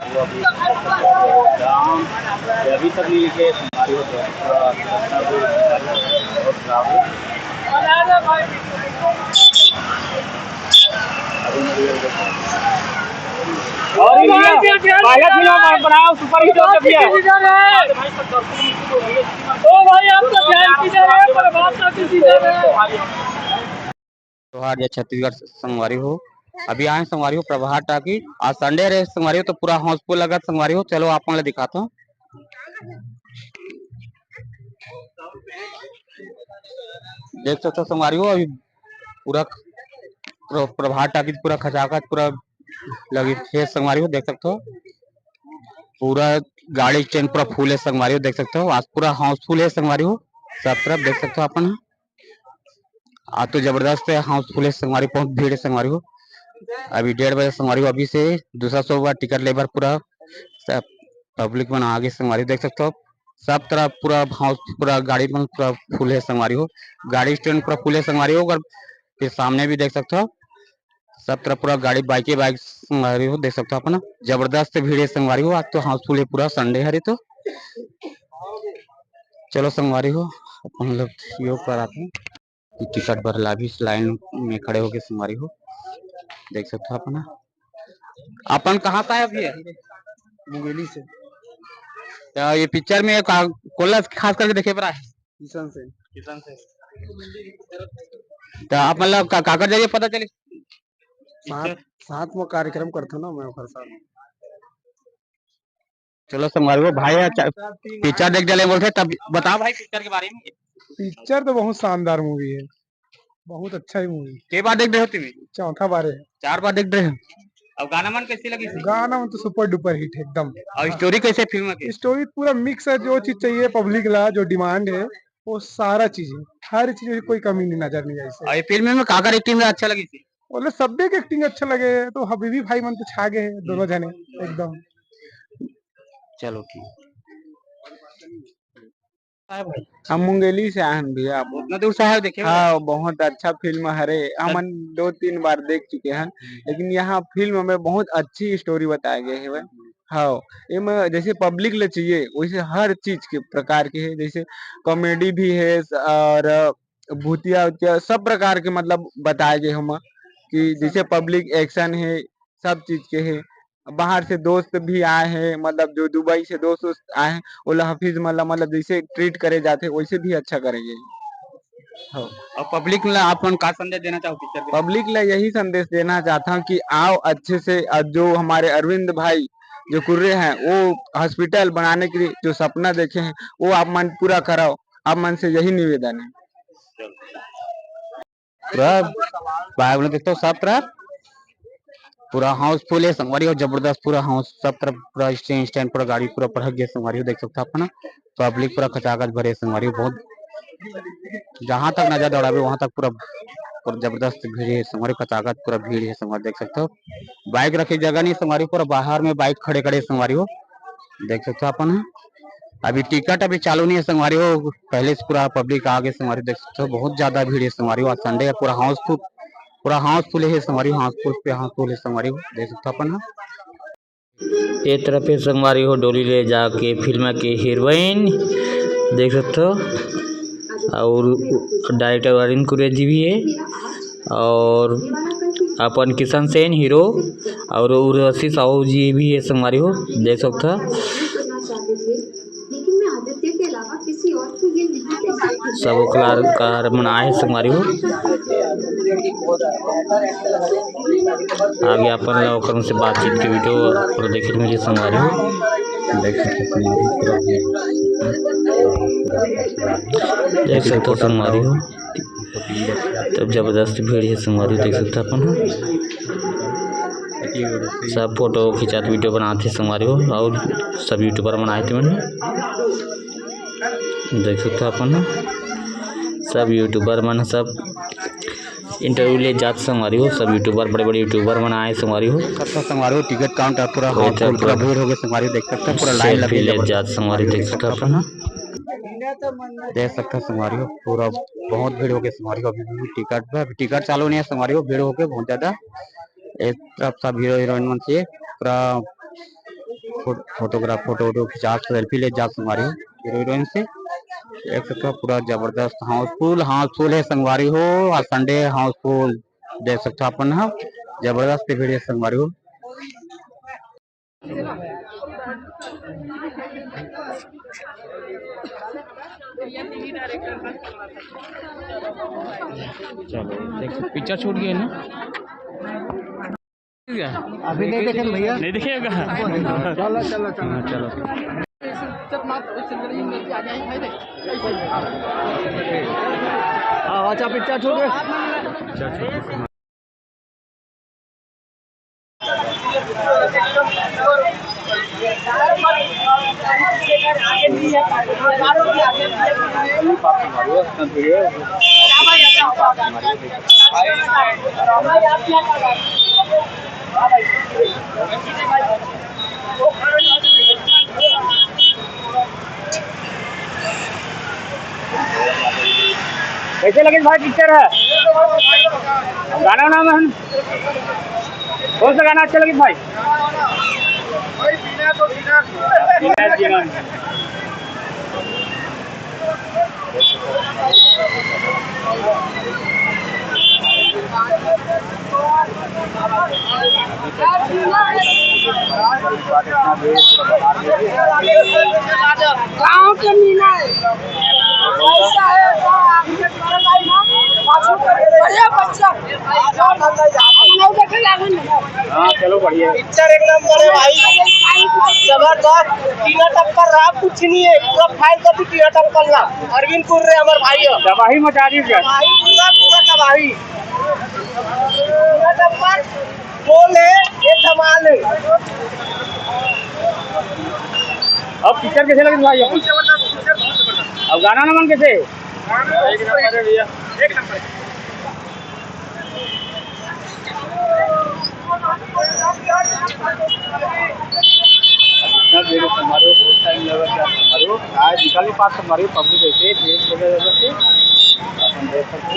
वो अभी गाँव अभी तक नहीं लिखे बीमारी हो गया और खराब है। और पायलट फिल्म बनाओ सुपर हिट हो गया है। ओ भाई आप तो ध्यान किधर है पर बात का किधर है। त्योहार या छत्तीसगढ़ संगवारी हो। अभी आए संगवारी हो प्रभात टाकी। आज संडे रहे संगवारी हो तो पूरा हाउसफुल लगा संगवारी हो। चलो आप लोग दिखाता हूँ। देख सकते हो संगवारी हो अभी पूरा प्रभात टाकी पूरा खचाखच पूरा लगी है संगवारी हो। देख सकते हो पूरा गाड़ी स्टैंड पूरा फुल है संगवारी हो। देख सकते हो आज पूरा हाउसफुल है संगवारी हो। सब तरफ देख सकते हो अपन। आज तो जबरदस्त है हाउसफुल है संगवारी। बहुत भीड़ है संगवारी हो। अभी 1:30 बजे संगवारी हो। अभी से दूसरा शो हुआ टिकट लेबर पूरा सब पब्लिक बना आगे संगवारी देख सकते हो। सब तरफ पूरा हाउस पूरा गाड़ी में पूरा फुल है संगवारी हो। गाड़ी स्टैंड पूरा फुल है संगवारी हो। अगर फिर सामने भी देख सकते हो सब तरफ पूरा गाड़ी बाइक संगवारी हो। देख सकते हो अपना जबरदस्त भीड़ है संगवारी हो। आज तो हाउसफुल है पूरा संडे है तो चलो संगवारी हो अपन लोग योग पर आते हैं। टिकट भरला भी लाइन में खड़े होके संगवारी हो। देख सकते हो अपना अपन कहाँ का है अभी मुंगेली से ये पिक्चर में कोला खास करके देखे पड़ा है किशन से किसान से तो आप मतलब काकर जरिए पता चले साथ साथ में कार्यक्रम करते ना मैं हर साल। चलो संगवारी हो भाई पिक्चर देख डाले बोलते तब बताओ भाई पिक्चर के बारे में। पिक्चर तो बहुत शानदार मूवी है, बहुत अच्छा ही मूवी। कई बार देख रहे हो तुम्हें? चौथा बार है। 4 बार देख रहे हो। अब गाना मन कैसी लगी थी? गाना में तो सुपर डुपर हिट है एकदम। और स्टोरी कैसे फिल्म की? स्टोरी पूरा मिक्स है, जो चीज चाहिए पब्लिक ला जो डिमांड है वो सारा चीज है, हर चीज में कोई कमी नहीं नजर नहीं आई और से। ये फिल्म में काकर एक्टिंग अच्छा लगी थी? बोले सब्बे के एक्टिंग अच्छा लगे तो हबीबी भाई मन तो छा गए दोनों जने एकदम। चलो ठीक हम मुंगेली से आए हैं भैया। उतना दूर से आए हो देखे हो? हाँ बहुत अच्छा फिल्म हरे हम 2-3 बार देख चुके हैं, लेकिन यहाँ फिल्म में बहुत अच्छी स्टोरी बताए गए है। हाँ इसमें जैसे पब्लिक ले चाहिए वैसे हर चीज के प्रकार के है, जैसे कॉमेडी भी है और भूतिया उतिया सब प्रकार के मतलब बताए गए हम कि जैसे पब्लिक एक्शन है सब चीज के है। बाहर से दोस्त भी आए हैं, मतलब जो दुबई से दोस्त आए हैं वो हफीज मतलब जैसे ट्रीट करे जाते वैसे भी अच्छा करेंगे। हाँ। और पब्लिक में आप का संदेश देना चाहो पिक्चर के? पब्लिक ने यही संदेश देना चाहता हूँ कि आओ अच्छे से। जो हमारे अरविंद भाई जो कुर्रे हैं वो हॉस्पिटल बनाने के लिए जो सपना देखे हैं वो आप मन पूरा कराओ। आप मन से यही निवेदन है। पूरा देखते हो सब तरफ पूरा हाउसफुल है संगवारी हो। जबरदस्त पूरा हाउस सब तरफ पूरा स्टैंड पूरा गाड़ी पूरा भर गया संगवारी हो। देख सकते हो अपना पब्लिक पूरा खचाखच भरे संगवारी हो। बहुत जहां तक नजर दौड़ावे वहां तक पूरा पूरा जबरदस्त भीड़ है संगवारी। खचाखच पूरा भीड़ है संगवारी देख सकते हो। बाइक रखी जगह नहीं संगवारी पूरा बाहर में बाइक खड़े खड़े संगवारी हो। देख सकते हो अपन अभी टिकट अभी चालू नहीं है संगवारी हो। पहले से पूरा पब्लिक आ गए संगवारी देख सकते हो। बहुत ज्यादा भीड़ है संगवारी हो। आज संडे है पूरा हाउसफुल है संगवारी। हाउसफुल पे हाउसफुल है संगवारी हो। देख सकते हो अपन एक तरफ पे संगवारी हो डोली ले जाके फिल्म के हीरोइन देख सकते हो, और डायरेक्टर अरविंद कुरेश जी भी है और अपन किशन सेन हीरो और उर्वशी साहू जी भी है संगवारी हो। देख सकते हो सब कलाकार मनाए संगवारी हो। आगे अपन लोग से बातचीत के वीडियो देखे मिली संगवारी हो। देख सकते हो संगवारी हो तब जबरदस्त भीड़ है संगवारी देख सकते अपन सब फोटो खिंचाते वीडियो बनाते संगवारी हो और सब यूट्यूबर बनाए थे मैंने देख सकते अपन सब यूट्यूबर मन सब इंटरव्यू ले जाते संगवारी हो। सब यूट्यूबर बड़े बड़े यूट्यूबर मन आए संगवारी हो। संगवारी हो टिकट काउंटर पूरा हाउसफुल पूरा भीड़ हो गया संगवारी देख सकते हो। पूरा लाइन लगी ले जाते संगवारी देख सकते अपन देख सकते हो संगवारी हो। पूरा बहुत भीड़ हो गई संगवारी हो। अभी भी टिकट चालू नहीं है संगवारी हो। भीड़ हो गई बहुत ज्यादा। एक तरफ सब हीरो हीरोइन मन से पूरा फोटोग्राफ फोटो खिंचा सेल्फी ले जा संगवारी हो हीरो हीरोइन से। देख सकते हो पूरा जबरदस्त हाउसफुल है संगवारी हो। आज संडे हाउसफुल देख सकते हो अपन हाँ जबरदस्त भीड़ है संगवारी हो। चलो देख पिक्चर छूट गया ना अभी नहीं देखे भैया, नहीं देखेगा। चलो चलो चलो चलो अच्छा पिक्चर छूट गए। कैसे लगे भाई पिक्चर है? गाना नाम है कौन सा गाना अच्छा लगे भाई? गाँव के मीना हाँ चलो बढ़िया पिक्चर एक नंबर है भाई, जबरदस्त। टीना टक्कर रहा कुछ नहीं है, पूरा फाइल का भी टीना टक्कर ना अरविंद पुर रहे हमारे भाई हो तबाही मचा दी क्या? भाई पूरा पूरा तबाही। टीना टक्कर बोल है ये धमाल है। अब पिक्चर कैसे लगे भाई? अब गाना नमन कैसे? एक नंबर है भैया, एक नंबर। हमारे बहुत टाइम लगा हमारे आज निकालने पास हमारे पब्लिक ऐसे जगह से अपन देख सकते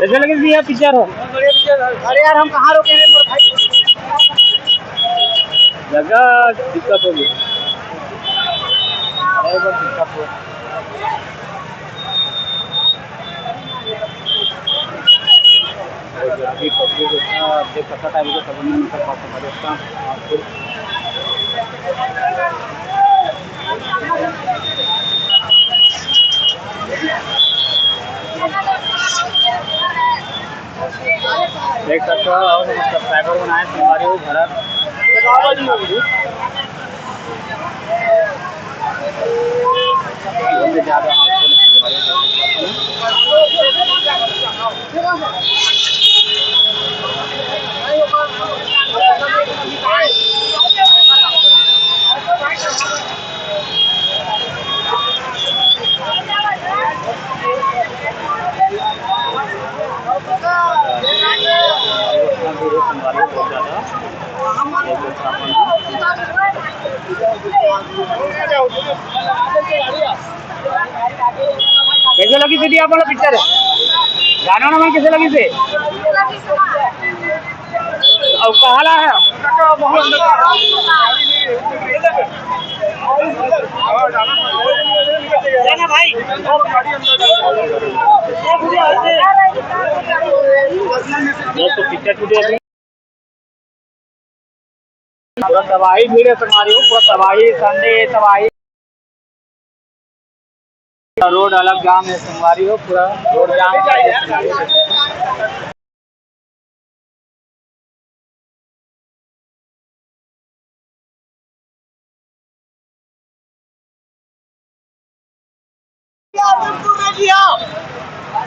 कैसे लगे भैया पिक्चर हो? अरे यार हम कहाँ रुके हैं मेरे भाई, जगह दिक्कत होगी दिक्कत हो पब्लिक इतना देख सकता टाइम को समझ नहीं कर पाता हमारे उसका देख सकते हो। और सब्सक्राइबर बनाए हमारे वो घर ज़्यादा कैसे लगी दीदी आप वाला पिक्चर है? गाना नाम कैसे लगी थे? और कहाला है भाई तो पिक्चर पूरा तबाही भीड़ है तुम्हारी हो, पूरा तबाही संडे तबाही रोड अलग जाम है संगवारी हो, पूरा रोड जाम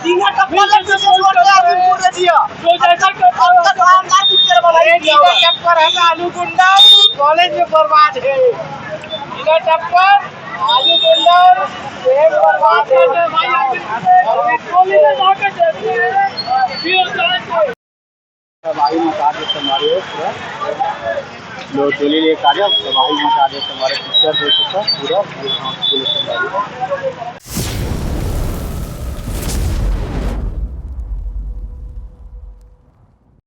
टीना टक्कर टप्पर है आलू गुंडा कॉलेज में बर्बाद है। बिना टप्पर आलू गुंडा प्रेम बर्बाद है। तबाही मचा दे हमारे लोग डोली लेके आ जाओ, तबाही मचा दे हमारे पिक्चर देख सकता पूरा।